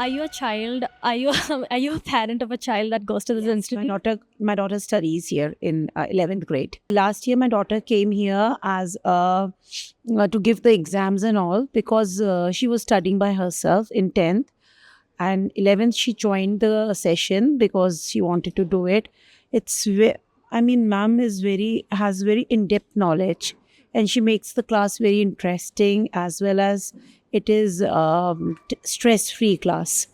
are you a child? Are you are you a parent of a child that goes to this institute? My daughter studies here in 11th grade. Last year, my daughter came here as to give the exams and all because she was studying by herself in 10th, and 11th she joined the session because she wanted to do it. Ma'am is very has very in-depth knowledge, and she makes the class very interesting, as well as it is stress-free class.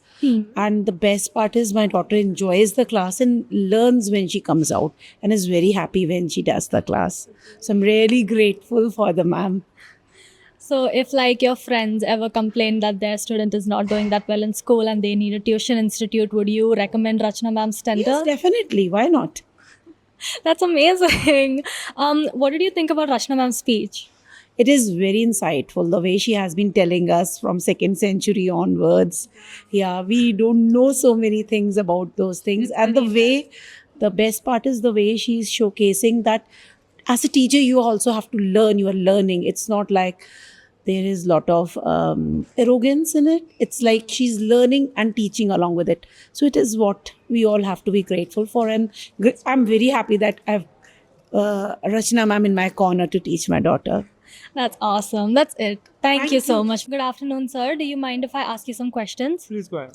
And the best part is my daughter enjoys the class and learns when she comes out and is very happy when she does the class. So I'm really grateful for the ma'am. So if like your friends ever complain that their student is not doing that well in school and they need a tuition institute, would you recommend Rachna ma'am's center? Yes, definitely. Why not? That's amazing. What did you think about Rachna ma'am's speech? It is very insightful the way she has been telling us from second century onwards. Yeah, we don't know so many things about those things. And the best part is the way she's showcasing that as a teacher, you also have to learn. You are learning. It's not like there is a lot of arrogance in it. It's like she's learning and teaching along with it. So it is what we all have to be grateful for. And I'm very happy that I have Rachna ma'am in my corner to teach my daughter. That's awesome. That's it. Thank you so much. Good afternoon, sir. Do you mind if I ask you some questions? Please go ahead.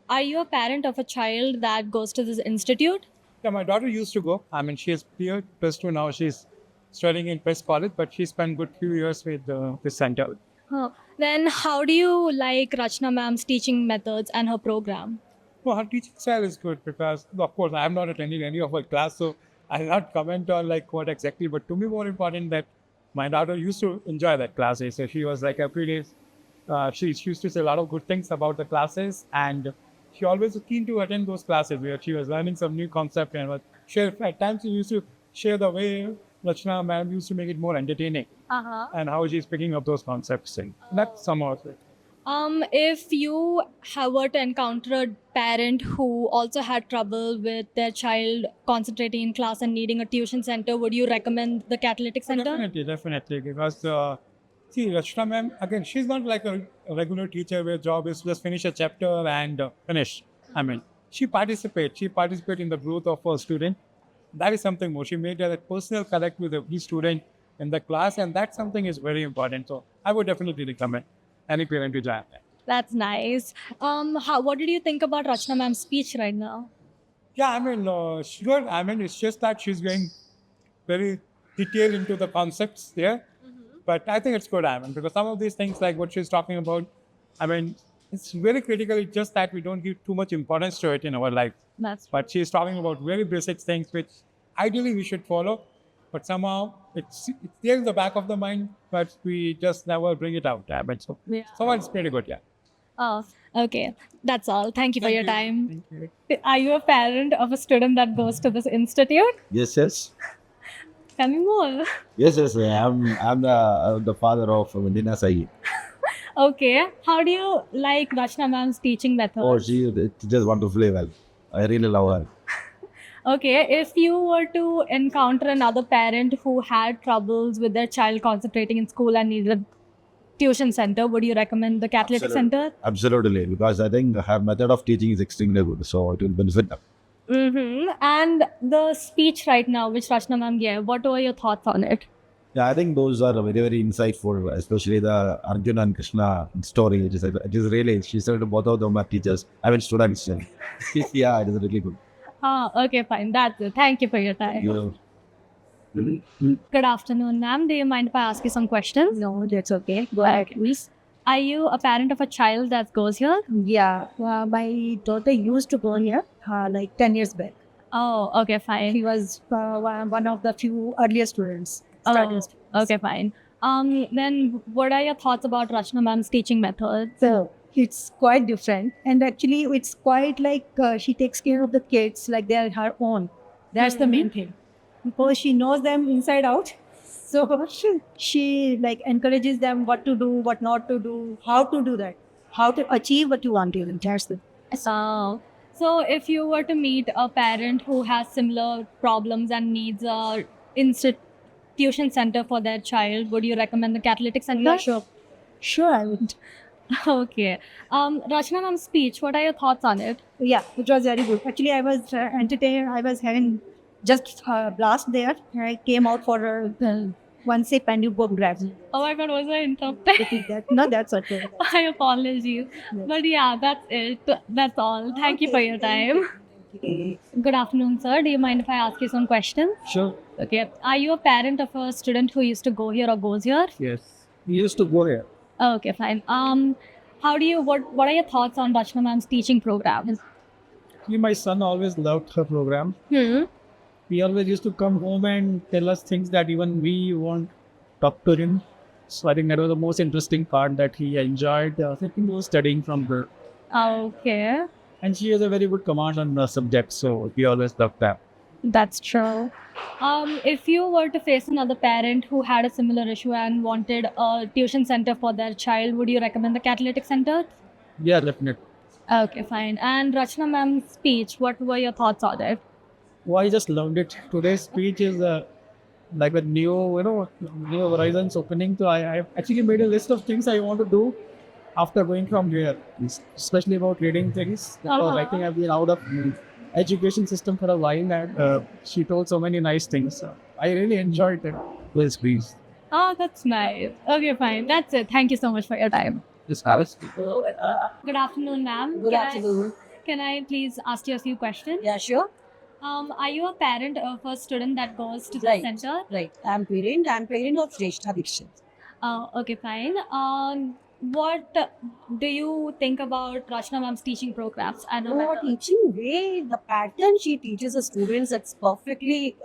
Are you a parent of a child that goes to this institute? Yeah, my daughter used to go. I mean, she is cleared +2 now. She's studying in West College, but she spent good few years with this center. Then how do you like Rachna ma'am's teaching methods and her program? Well, her teaching style is good because, of course, I have not attended any of her class, so I'll not comment on like what exactly. But to me, more important that my daughter used to enjoy that classes. So she was like every day. She used to say a lot of good things about the classes, and she always was keen to attend those classes where she was learning some new concept and share. At times, she used to share the way Rachna ma'am used to make it more entertaining and how she's picking up those concepts. And that's somehow. If you were to encounter a parent who also had trouble with their child concentrating in class and needing a tuition center, would you recommend the Catalytic Center? Definitely. Because, see, Rachna ma'am, again, she's not like a regular teacher where job is just finish a chapter and finish. I mean, she participates. She participates in the growth of her student. That is something more. She made that personal connect with every student in the class, and that something is very important. So I would definitely recommend any parent to join that. That's nice. What did you think about Rachna ma'am's speech right now? Yeah, I mean, sure. I mean, it's just that she's going very detailed into the concepts there. But I think it's good, I mean, because some of these things, like what she's talking about, I mean, it's very critical. It's just that we don't give too much importance to it in our life. But she's talking about very basic things which ideally we should follow. But somehow it's there in the back of the mind, but we just never bring it out. I mean, so it's pretty good, yeah. Oh, okay. That's all. Thank you for your time. Thank you. Are you a parent of a student that goes to this institute? Yes. Tell me more. Yes. I'm the father of Medina Saeed. Okay. How do you like Rachna ma'am's teaching method? Oh, she teaches wonderfully well. I really love her. Okay. If you were to encounter another parent who had troubles with their child concentrating in school and needed a tuition center, would you recommend the Catalytic Center? Absolutely, because I think her method of teaching is extremely good, so it will benefit them. And the speech right now, which Rachna ma'am gave, what were your thoughts on it? Yeah, I think those are very, very insightful, especially the Arjuna and Krishna story. It is really, she said both of them are teachers. I mean, students. Yeah, it is really good. Okay, fine. That's it. Thank you for your time. Good afternoon, ma'am. Do you mind if I ask you some questions? No, that's okay. Go ahead, please. Are you a parent of a child that goes here? Yeah, my daughter used to go here like 10 years back. Oh, okay, fine. She was one of the few earlier students. Oh, okay, fine. Then what are your thoughts about Rachna ma'am's teaching method? So it's quite different, and actually it's quite like she takes care of the kids like they are her own. That's the main thing, because she knows them inside out. So she like encourages them what to do, what not to do, how to do that, how to achieve what you want to do. That's the So if you were to meet a parent who has similar problems and needs a institution center for their child, would you recommend the Catalytic Center? Sure, I would. Okay. Rachna ma'am's speech, what are your thoughts on it? Yeah, it was very good. Actually, I was entertained. I was having just blast there. I came out for one sip and you go grab me. Oh my god, was I interrupted? Repeat that. No, that's okay. My apologies. But yeah, that's it. That's all. Thank you for your time. Good afternoon, sir. Do you mind if I ask you some questions? Sure. Okay. Are you a parent of a student who used to go here or goes here? Yes. We used to go here. Okay, fine. What are your thoughts on Rachna ma'am's teaching program? My son always loved her program. Hmm. He always used to come home and tell us things that even we won't talk to him. So I think that was the most interesting part that he enjoyed studying from her. Okay. And she has a very good command on the subject, so we always loved that. That's true. If you were to face another parent who had a similar issue and wanted a tuition center for their child, would you recommend the Catalytic Center? Yeah, definitely. Okay, fine. And Rachna ma'am's speech, what were your thoughts on it? Oh, I just loved it. Today's speech is like a new horizons opening. So I actually made a list of things I want to do after going from here, especially about reading things. Because I think I've been out of education system for a while, and she told so many nice things. I really enjoyed it. Please. Oh, that's nice. Okay, fine. That's it. Thank you so much for your time. Just have it. Good afternoon, ma'am. Good afternoon. Can I please ask you a few questions? Yeah, sure. Are you a parent of a student that goes to the Right. center? Right. I'm parent of Shrestha Dikshit. Okay, fine. What do you think about Rachna ma'am's teaching programs? I know Her that. teaching way, the pattern she teaches the students, it's perfectly,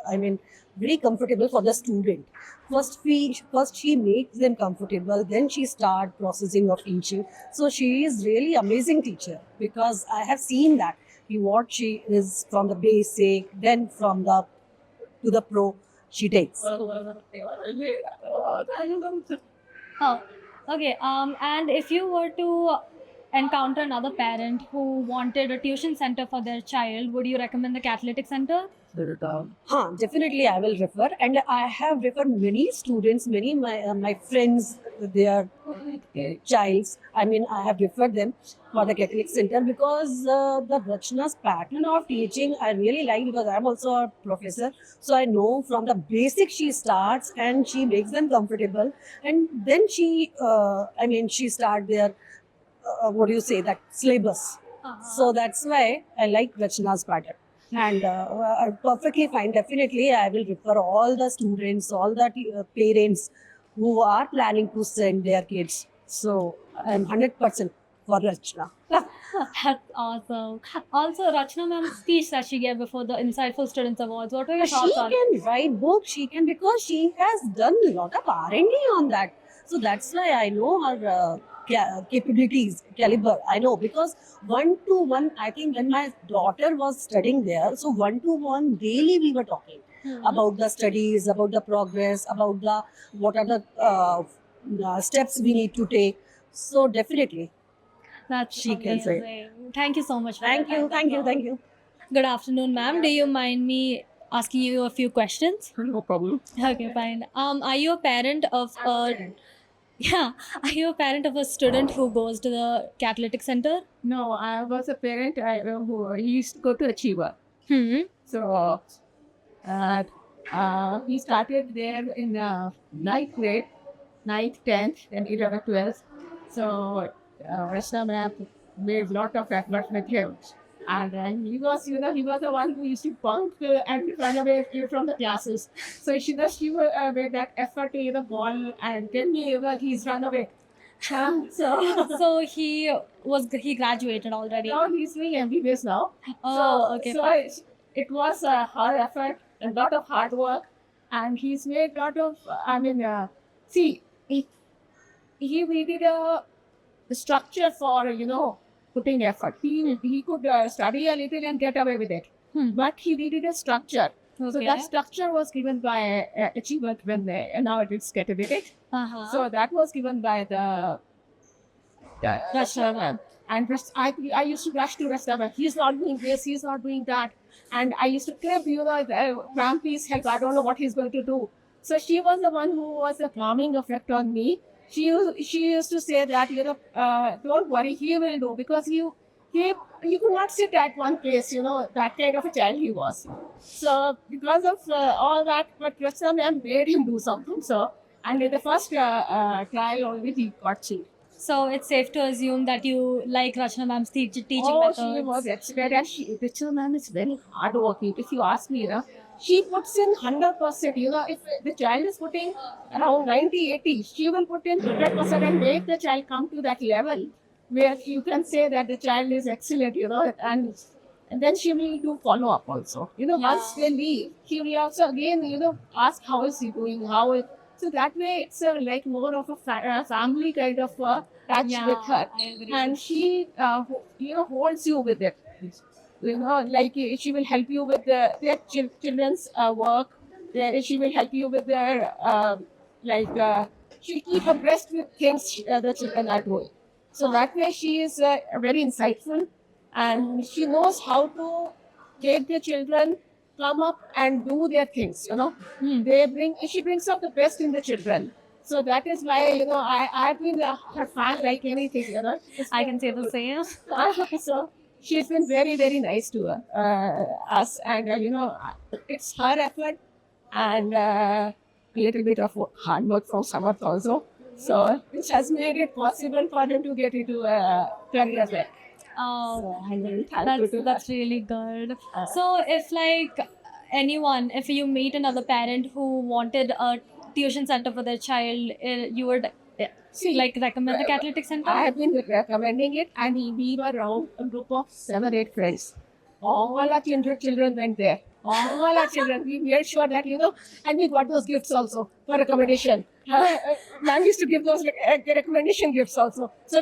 very comfortable for the student. First she makes them comfortable, then she start processing of teaching. So she is really amazing teacher because I have seen that. What she is from the basic, then from the to the pro, she takes. Oh, okay. And if you were to encounter another parent who wanted a tuition center for their child, would you recommend the Catalytic Center? Definitely I will refer, and I have referred many students, many my friends, their childs. I have referred them for the Catholic Center because the Rachna's pattern of teaching I really like because I'm also a professor, so I know from the basic she starts and she makes them comfortable, and then she start their what do you say, that syllabus. So that's why I like Rachna's pattern. And perfectly fine. Definitely, I will refer all the students, all the parents who are planning to send their kids. So I'm 100% for Rachna. That's awesome. Also, Rachna ma'am's speech that she gave before the Insightful Students Awards, what were your She thoughts on it? can write books. She can, because she has done a lot of R&D on that. So that's why I know her capabilities, caliber. I know because 1-to-1. I think when my daughter was studying there, so 1-to-1 daily we were talking about the studies, about the progress, about the what are the steps we need to take. So definitely, That's she can say. amazing. Thank you so much. For thank your you, time. thank you, thank you. Good afternoon, ma'am. Do you mind me asking you a few questions? No problem. Okay, fine. Are you a parent of a Are you a parent of a student who goes to the Catalytic Center? No, I was a parent who used to go to Achiever. Hmm. So he started there in ninth grade, 9th, 10th, and 11th, 12th. So Rachna ma'am made a lot of effort with him. And he was the one who used to bunk and run away from the classes. So she made that effort to ball and then he's run away. So So he graduated already. now he's doing MBBS now. Oh, okay. So fine. it was a hard effort, a lot of hard work, and he's made a lot of. He needed a structure for putting effort. He could study a little and get away with it, but he needed a structure. So Okay. that structure was given by Achievement when now it is Category. Uh-huh. So that was given by the Rachna ma'am. And I used to rush to Rachna. He's not doing this, he's not doing that. And I used to crib, ma'am, please help. I don't know what he's going to do. So she was the one who was a calming effect on me. she used to say that, don't worry, he will do, because you could not sit at one place, that kind of a child he was. So because of all that, but Krishna ma'am made him do something. So, and in the first trial only he got cheated. So it's safe to assume that you like Rachna ma'am's teaching Oh, methods. she was excellent, and Rachel ma'am is very hardworking. If you ask me, she puts in 100%. If the child is putting around 90, 80, she will put in 100% and make the child come to that level where you can say that the child is excellent, and then she will do follow up also. Once they leave, she will also again, ask how is he doing, so that way it's like more of a family kind of touch with her, I agree. and she holds you with it. Like she will help you with their children's work. She will help you with their she'll keep abreast with things the children are doing. So that way she is very insightful, and she knows how to make the children come up and do their things. She brings out the best in the children. So that is why I've been her fan like anything. I can say the same. So she's been very, very nice to us, and it's her effort and a little bit of hard work from Samarth also. So which has made it possible for him to get into a career there. Oh, So I'm very thankful to that's really good. So if if you meet another parent who wanted a tuition center for their child, you would recommend the catalytic center? I have been recommending it, and we were around a group of 7, 8 friends. All our children went there. All our children. We made sure that, and we got those gifts also for recommendation. Ma'am used to give those recommendation gifts also. So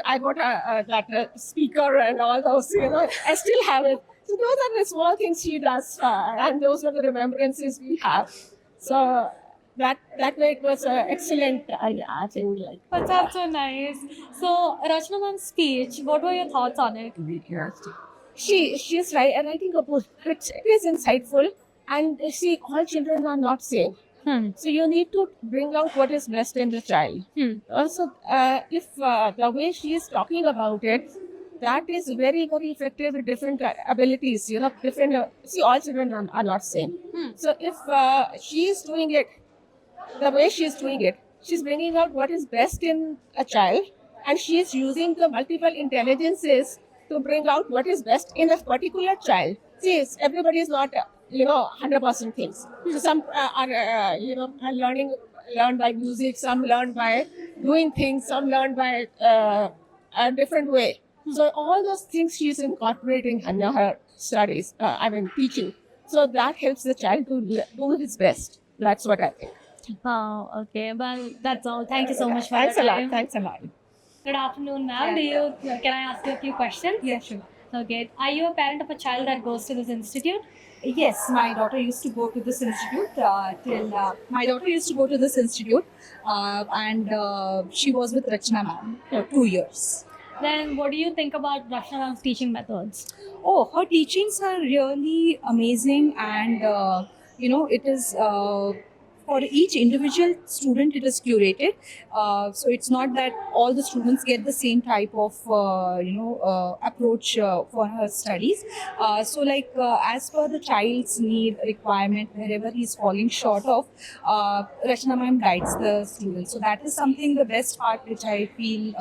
I got that speaker and all those, I still have it. So those are the small things she does, and those are the remembrances we have. So that way it was excellent. I think But that's so nice. So Rachna ma'am's speech, what were your thoughts on it? She's right, and I think it is insightful. And see, all children are not same. So you need to bring out what is best in the child. Also, if the way she is talking about it, that is very, very effective with different abilities. Different. See, all children are not same. So if she is doing it, the way she is doing it, she's bringing out what is best in a child, and she is using the multiple intelligences to bring out what is best in a particular child. See, everybody is not 100% things. So some are learn by music, some learn by doing things, some learn by a different way. So all those things she is incorporating in her studies. Teaching. So that helps the child to do his best. That's what I think. Oh, okay. Well, that's all. Thank you so much for Thanks your a lot. time. Thanks a lot. Good afternoon, ma'am. Can I ask you a few questions? Yeah, sure. Okay. Are you a parent of a child that goes to this institute? Yes, my daughter used to go to this institute my daughter used to go to this institute and she was with Rachna ma'am for 2 years. Then what do you think about Rachna ma'am's teaching methods? Oh, her teachings are really amazing, and it is for each individual student it is curated. So it's not that all the students get the same type of approach for her studies. As per the child's need requirement, wherever he's falling short of, Rachna ma'am guides the students. So that is something, the best part which I feel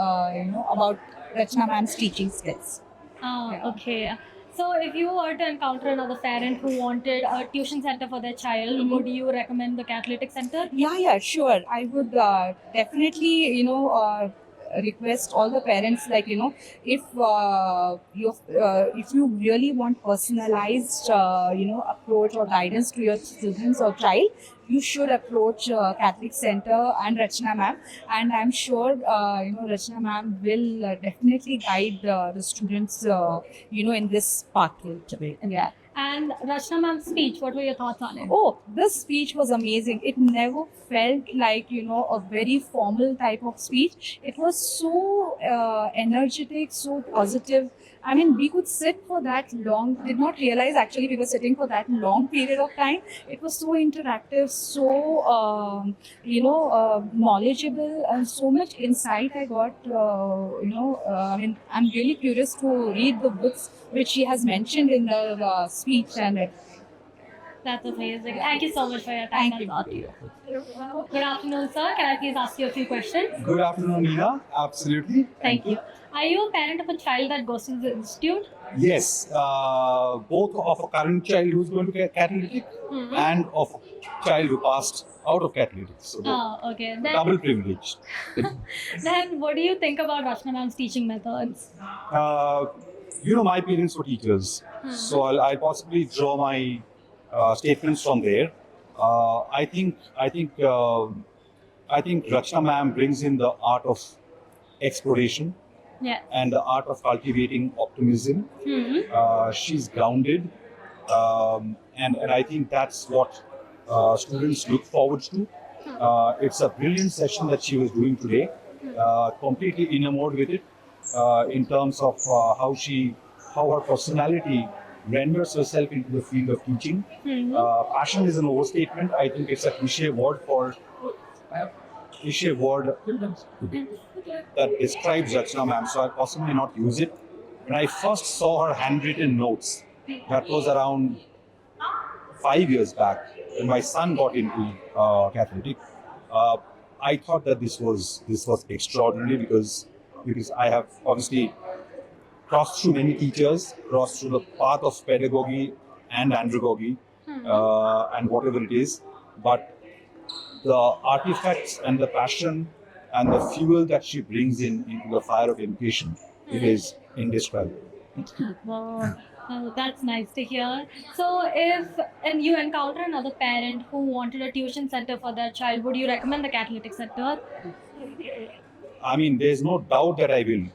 about Rachna ma'am's teaching skills. Oh, okay. So if you were to encounter another parent who wanted a tuition center for their child, would you recommend the catalytic center? Yeah, sure. I would definitely, request all the parents, if you really want personalized, approach or guidance to your students or child, you should approach Catholic Center and Rachna ma'am. And I'm sure, Rachna ma'am will definitely guide the students, in this pathway. Yeah. And Rachna ma'am's speech, what were your thoughts on it? Oh, this speech was amazing. It never felt like, a very formal type of speech. It was so energetic, so positive. I mean, we could sit for that long, did not realize actually we were sitting for that long period of time. It was so interactive, so, knowledgeable, and so much insight I got. I mean, I'm really curious to read the books which she has mentioned in the speech and That's amazing. Thank you so much for your time. Thank you. That's all. Good afternoon, sir. Can I please ask you a few questions? Good afternoon, Nina. Absolutely. Thank you. Are you a parent of a child that goes to the institute? Yes, both of a current child who's going to get catalytic and of a child who passed out of catalytic. So Oh, okay. Then, double privileged. then what do you think about Rachna ma'am's teaching methods? My parents were teachers, so I'll possibly draw my statements from there. I think Rachna ma'am brings in the art of exploration Yeah. and the art of cultivating optimism. She's grounded, and I think that's what students look forward to. It's a brilliant session that she was doing today, completely enamored with it in terms of how her personality renders herself into the field of teaching. Passion is an overstatement. I think it's a cliche word that describes Rachna ma'am, so I'll possibly not use it. When I first saw her handwritten notes, that was around 5 years back, when my son got into Catholic, I thought that this was extraordinary because I have obviously crossed through many teachers, crossed through the path of pedagogy and andragogy, and whatever it is, but the artifacts and the passion and the fuel that she brings into the fire of education, it is indescribable. Wow. Oh, that's nice to hear. So, if you encounter another parent who wanted a tuition center for their child, would you recommend the Catalytic Center? I mean, there's no doubt that I will.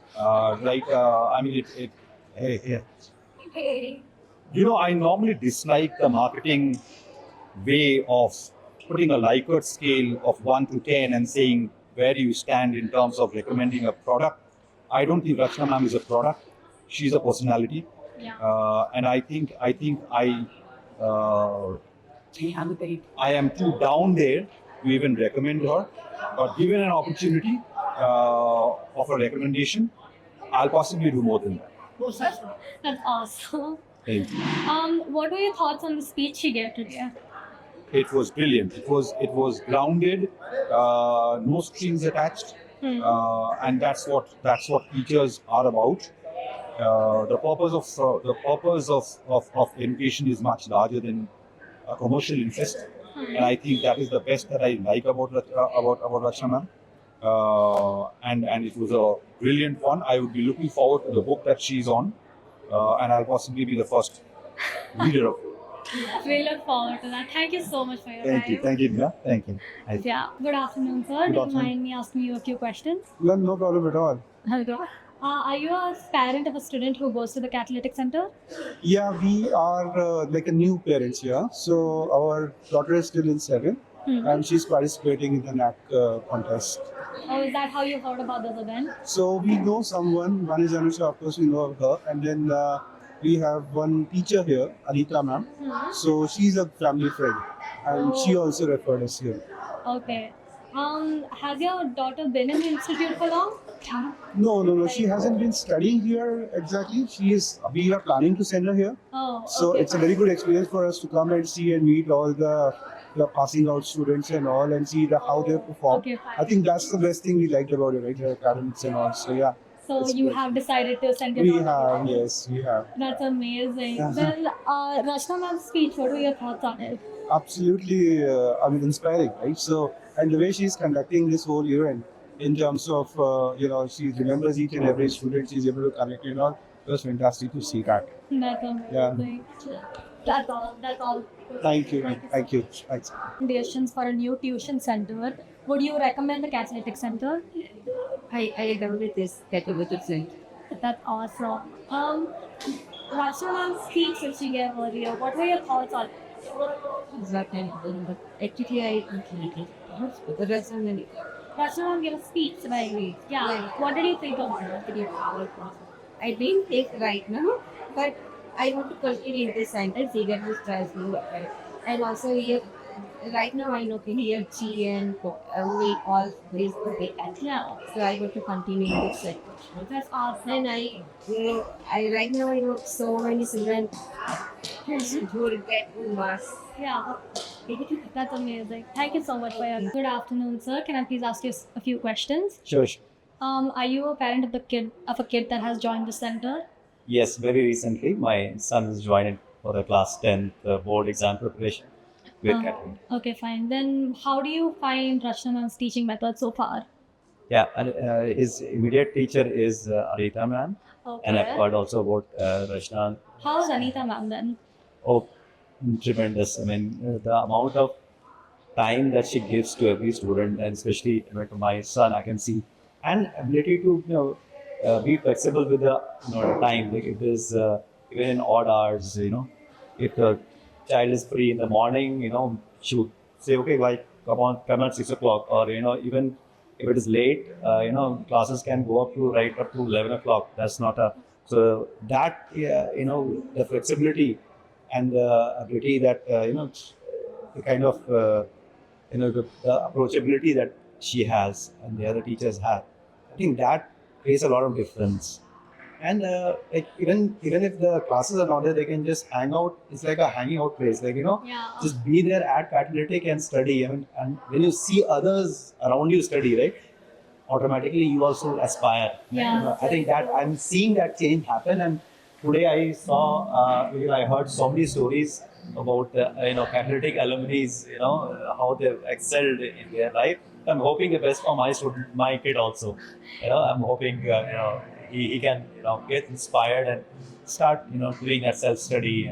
I normally dislike the marketing way of putting a Likert scale of 1 to 10 and saying where do you stand in terms of recommending a product. I don't think Rachna ma'am is a product. She's a personality. Yeah. And I think I am too down there to even recommend her. But given an opportunity of a recommendation, I'll possibly do more than that. That's awesome. Thank you. What were your thoughts on the speech she gave today? It was brilliant. It was grounded, no strings attached, and that's what teachers are about. The purpose of education is much larger than a commercial interest, and I think that is the best that I like about Rachna ma'am. And it was a brilliant one. I would be looking forward to the book that she's on, and I'll possibly be the first reader of it. We look forward to that. Thank you so much for your time. Thank you, Nina. Thank you. Yeah. Good afternoon, sir. Do you mind me asking you a few questions? No problem at all. Are you a parent of a student who goes to the Catalytic Center? Yeah, we are like a new parents here. So our daughter is still in 7th and she's participating in the NAC contest. Oh, is that how you heard about this event? So we know someone, one is Anusha, of course we know of her, and then we have one teacher here, Anita ma'am. So she's a family friend and she also referred us here. Okay. Has your daughter been in the institute for long? No. She hasn't been studying here exactly. We are planning to send her here. Oh, So okay. it's a very good experience for us to come and see and meet all the passing out students and all and see how they perform. Okay, fine. I think that's the best thing we liked about it, right? The academics and all. So yeah. So it's you good. have decided to send your We daughter have, here. yes, we have. That's amazing. Uh-huh. Well, Rachna ma'am's speech, what were your thoughts on it? Absolutely, inspiring, right? So, and the way she's conducting this whole event in terms of, she remembers each and every student, she's able to connect and all. It was fantastic to see that. That's amazing. That's all. Thank you. Thank you so Thanks. Recommendations for a new tuition center. Would you recommend the Catalytic Center? I agree with this Catalytic Center. That's awesome. Rashna's speech which you gave earlier, what were your thoughts on it? Exactly. But actually, I completely. The rest of the Rashna gave a speech, right? Yeah. What did you think of it? I didn't take right now, but I want to continue in this sentence. He get this tries me. And also here, right now I know here G and we all plays the big Yeah. so I want to continue in this sentence. That's awesome. And I right now I know so many children who will get good marks. Yeah. That's amazing. Thank you so much for your good afternoon, sir. Can I please ask you a few questions? Sure. Are you a parent of a kid that has joined the center? Yes, very recently, my son has joined for the class 10th board exam preparation with Catherine. Okay, fine. Then how do you find Rashna ma'am's teaching method so far? Yeah, and his immediate teacher is Arita ma'am, and I've Okay. heard also about Rashna. How's Anita ma'am then? Oh, tremendous. I mean, the amount of time that she gives to every student, and especially to my son, I can see, and ability to be flexible with the time. Like if there's even in odd hours, if the child is free in the morning, she would say, okay, like come at 6 o'clock, or even if it is late, classes can go right up to 11 o'clock. That's not a so that the flexibility and the ability that the kind of the approachability that she has and the other teachers have. I think that creates a lot of difference. And like even if the classes are not there, they can just hang out. It's like a hanging out place. Like Yeah. just be there at catalytic and study. I mean, and when you see others around you study, right, automatically you also aspire. Yeah. I think that I'm seeing that change happen. And today I saw, I heard so many stories about catalytic alumni. How they've excelled in their life. I'm hoping the best for my kid also. I'm hoping he can get inspired and start doing that self study.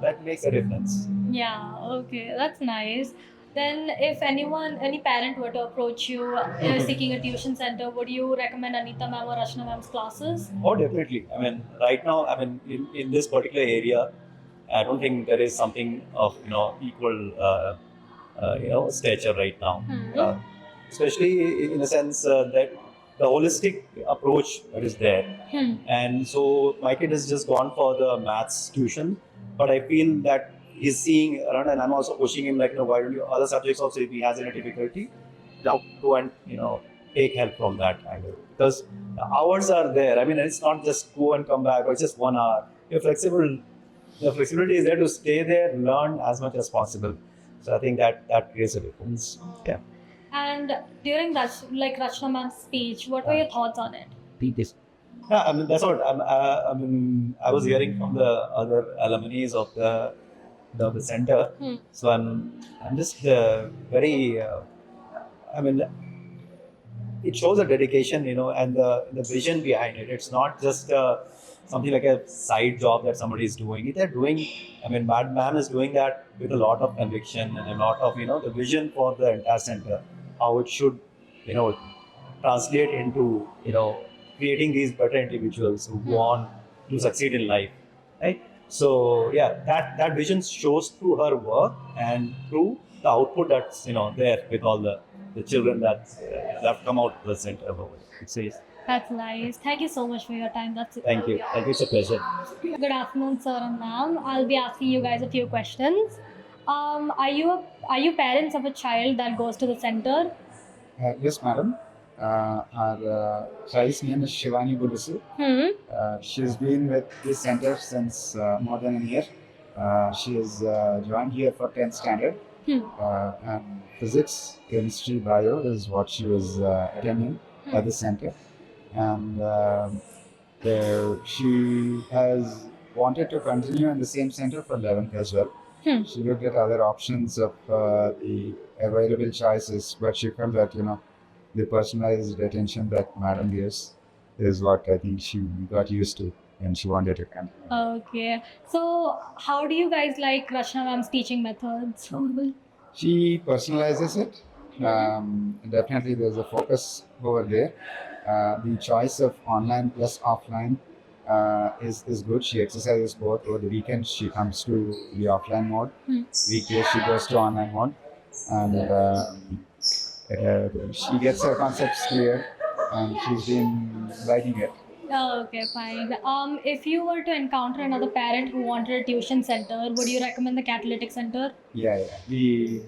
That makes a difference. Yeah, okay, that's nice. Then, if any parent were to approach you seeking a tuition center, would you recommend Anita ma'am or Rashna ma'am's classes? Oh, definitely. I mean, right now, in this particular area, I don't think there is something of equal stature right now. Especially in a sense that the holistic approach that is there. And so my kid has just gone for the maths tuition, but I feel that he's seeing around, and I'm also pushing him like, why don't you other subjects also, if he has any difficulty, go and take help from that angle, because the hours are there. I mean, it's not just go and come back, or it's just 1 hour. You're flexible. The flexibility is there to stay there, learn as much as possible. So I think that creates a difference. Yeah. And during Rashna ma'am's speech, what were your thoughts on it? Yeah, I mean that's what I was hearing from the other alumni of the center. So I'm just very. It shows a dedication, and the vision behind it. It's not just something like a side job that somebody is doing. They're doing. I mean, ma'am is doing that with a lot of conviction and a lot of the vision for the entire center, how it should translate into creating these better individuals who go on to succeed in life, right? So yeah, that vision shows through her work and through the output that's there with all the children that have come out of the center. It says. That's nice. Thank you so much for your time. That's it. Thank you. It's a pleasure. Good afternoon, sir and ma'am. I'll be asking you guys a few questions. Are you parents of a child that goes to the center? Yes, madam. Our child's name is Shivani Budusu. She's been with this center since more than a year. She is joined here for 10th standard. And physics, chemistry, bio is what she was attending at the center. And she has wanted to continue in the same center for 11th as well. She looked at other options of the available choices, but she felt that the personalized attention that madam gives is what I think she got used to, and she wanted to continue. Okay. So, how do you guys like Rashna ma'am's teaching methods? She personalizes it. Definitely, there's a focus over there. The choice of online plus offline is good. She exercises both. Over the weekends, she comes to the offline mode. Weekdays, she goes to online mode. And she gets her concepts clear, and she's been writing it. Oh, okay, fine. If you were to encounter another parent who wanted a tuition center, would you recommend the catalytic center? Yeah, yeah.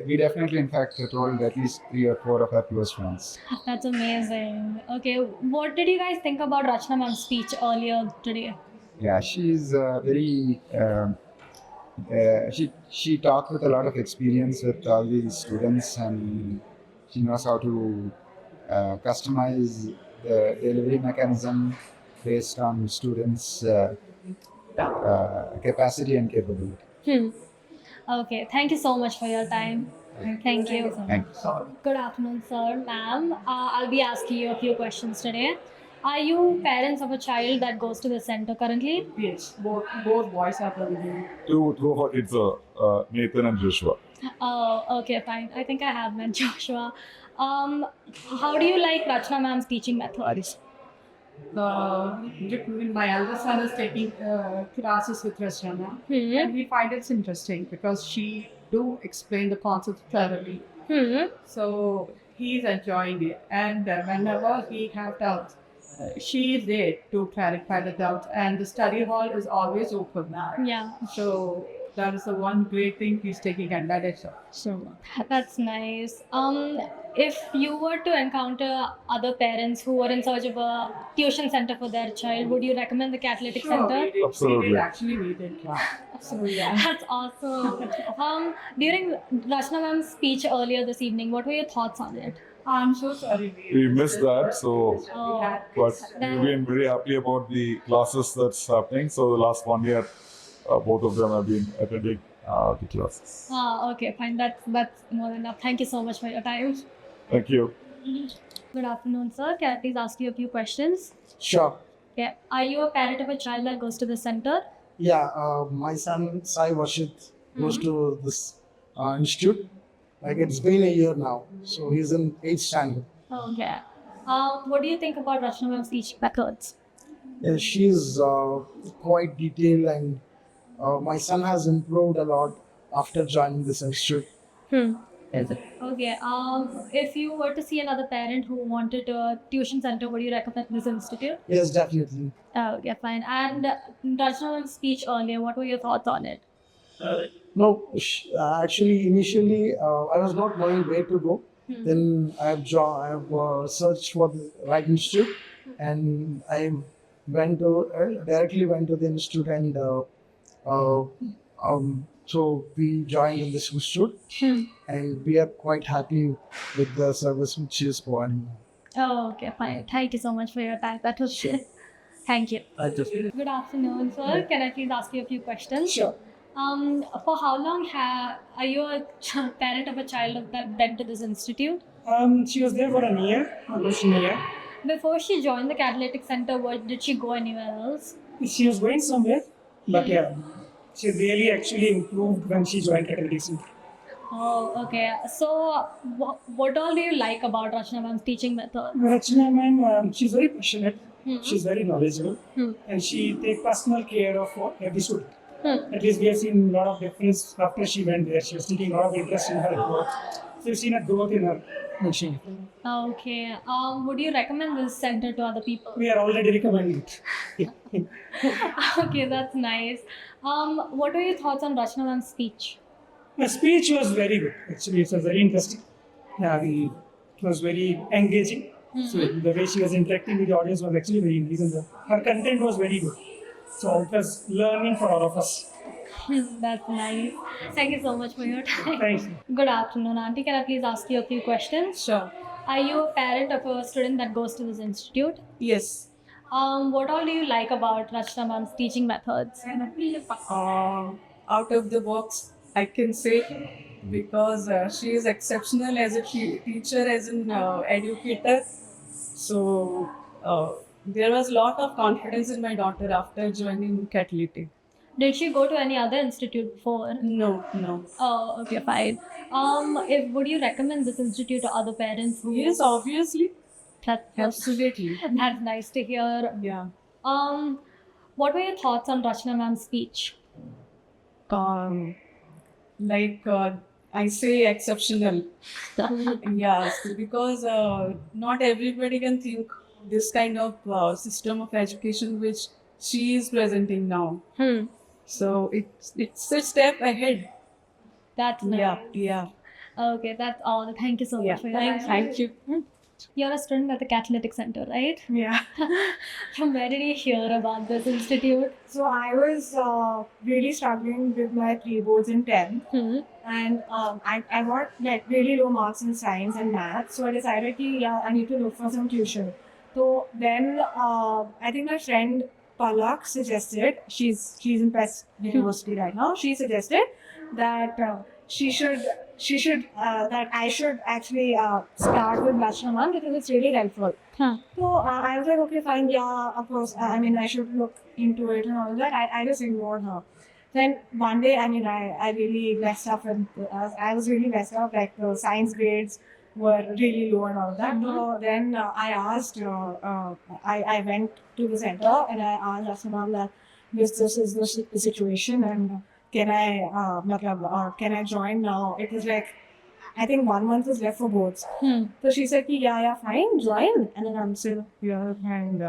We definitely, in fact, told at least 3 or 4 of our close friends. That's amazing. Okay, what did you guys think about Rachna ma'am's speech earlier today? Yeah, she's very. She talked with a lot of experience with all these students, and she knows how to customize the delivery mechanism based on students' capacity and capability. Okay, thank you so much for your time. Thank you. Thank you. Good afternoon, sir, ma'am. I'll be asking you a few questions today. Are you parents of a child that goes to the center currently? Yes, both boys are living. Two of our kids are Nathan and Joshua. Oh, okay, fine. I think I have met Joshua. How do you like Rachna ma'am's teaching methods? My elder son is taking classes with Rachna, and we find it interesting because she do explain the concept thoroughly. So he's enjoying it, and whenever he have doubts, she is there to clarify the doubts, and the study hall is always open. Yeah, So that is the one great thing he's taking advantage of. So that's nice. If you were to encounter other parents who were in search of a tuition center for their child, would you recommend the catalytic center? Absolutely. Actually, we did. So yeah. That's awesome. During Rachna ma'am's speech earlier this evening, what were your thoughts on it? I'm so sorry. We missed that, so Oh, but we've been very happy about the classes that's happening. So the last 1 year, both of them have been attending the classes. okay, fine. That's more than enough. Thank you so much for your time. Thank you. Good afternoon, sir. Can I please ask you a few questions? Sure. Yeah. Are you a parent of a child that goes to the center? Yeah, my son Sai Varshit goes to this institute. Like it's been a year now, so he's in 8th standard. Okay. What do you think about Rachna ma'am's teaching methods? Yeah, she's quite detailed, and my son has improved a lot after joining this institute. Okay. If you were to see another parent who wanted a tuition center, would you recommend this institute? Yes, definitely. Okay, fine. And Rachna ma'am's speech earlier, what were your thoughts on it? No, actually, initially I was not knowing where to go. Then I have searched for the right institute, and I directly went to the institute, and so we joined in this institute, and we are quite happy with the service which is providing. Oh, okay, fine. Thank you so much for your time. That was it. Thank you. Good afternoon, sir. Can I please ask you a few questions? Sure. For how long are you a parent of a child that went to this institute? She was there for a year, almost a year. Before she joined the catalytic center, did she go anywhere else? She was going somewhere, but yeah, she really actually improved when she joined Catalytic Center. Oh, okay. So, what all do you like about Rachna ma'am's teaching method? Rachna ma'am, she's very passionate, she's very knowledgeable, and she takes personal care of every student. At least we have seen a lot of difference after she went there. She was taking a lot of interest in her work. So we've seen a growth in her machine. Okay. Would you recommend this center to other people? We are already recommending it. Okay, that's nice. What were your thoughts on Rachna ma'am's speech? The speech was very good. Actually, it was very interesting. Yeah, it was very engaging. So the way she was interacting with the audience was actually very engaging. Her content was very good. So it was learning for all of us. That's nice. Thank you so much for your time. Thanks. Good afternoon, Auntie. Can I please ask you a few questions? Sure. Are you a parent of a student that goes to this institute? Yes. What all do you like about Rachna ma'am's teaching methods? Out of the box, I can say, because she is exceptional as a teacher, as an educator. So there was a lot of confidence in my daughter after joining Catalytic. Did she go to any other institute before? No. Oh, okay, fine. Would you recommend this institute to other parents? Yes, obviously. That's Absolutely. That's nice to hear. Yeah. What were your thoughts on Rachna ma'am's speech? Like I say, exceptional. Yes, because not everybody can think this kind of system of education which she is presenting now. So it's a step ahead. That's nice. Yeah. Okay, that's all. Thank you so much for your time. Thank you. You're a student at the Catalytic Center, right? Yeah. From where did you hear about this institute? So I was really struggling with my pre-boards in 10th. And I got like really low marks in science and math. So I decided I need to look for some tuition. So then I think my friend Palak suggested, she's in Pest University right now, she suggested that that I should actually start with Rachna ma'am because it's really helpful. So I was like, okay, fine, yeah, of course. I mean, I should look into it and all that. I just ignored her. Then one day, I mean, I really messed up and I was really messed up. Like the science grades were really low and all that. So then I asked, I went to the center and I asked Rachna ma'am that this is the situation and can I join now? It was like, I think 1 month was left for boards. So she said, yeah, fine, join. And then I'm still here and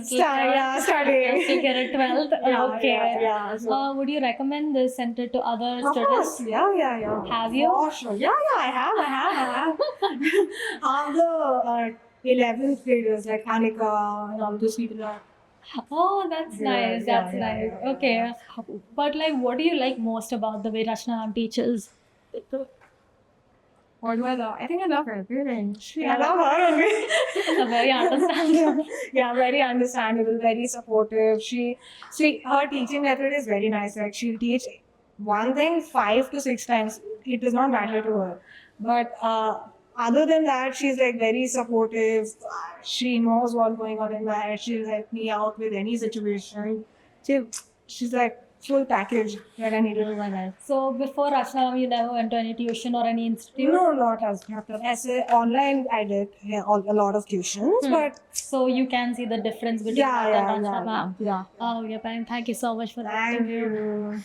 studying. Still here at 12th? Okay. Yeah. So, Would you recommend this center to other of students? course, yeah. Have you? Oh, sure. Yeah, I have. All the 11th graders like Anika and all those people are. Oh, that's nice. That's nice. Okay. But like, what do you like most about the way Rachna ma'am teaches? What do I love? I think I love her. Really. I love her only. Very understandable. Yeah, very understandable, very supportive. Her teaching method is very nice. Like she'll teach one thing 5 to 6 times. It does not matter to her. But other than that, she's like very supportive. She knows what's going on in my head. She'll help me out with any situation. She's like full package that I needed in my life. So before Rachna ma'am, you never went to any tuition or any institute? No, not as online. I did a lot of tuitions, but so you can see the difference between that and Rachna ma'am. Yeah. Oh, yeah, fine. Thank you so much for that. Thank you.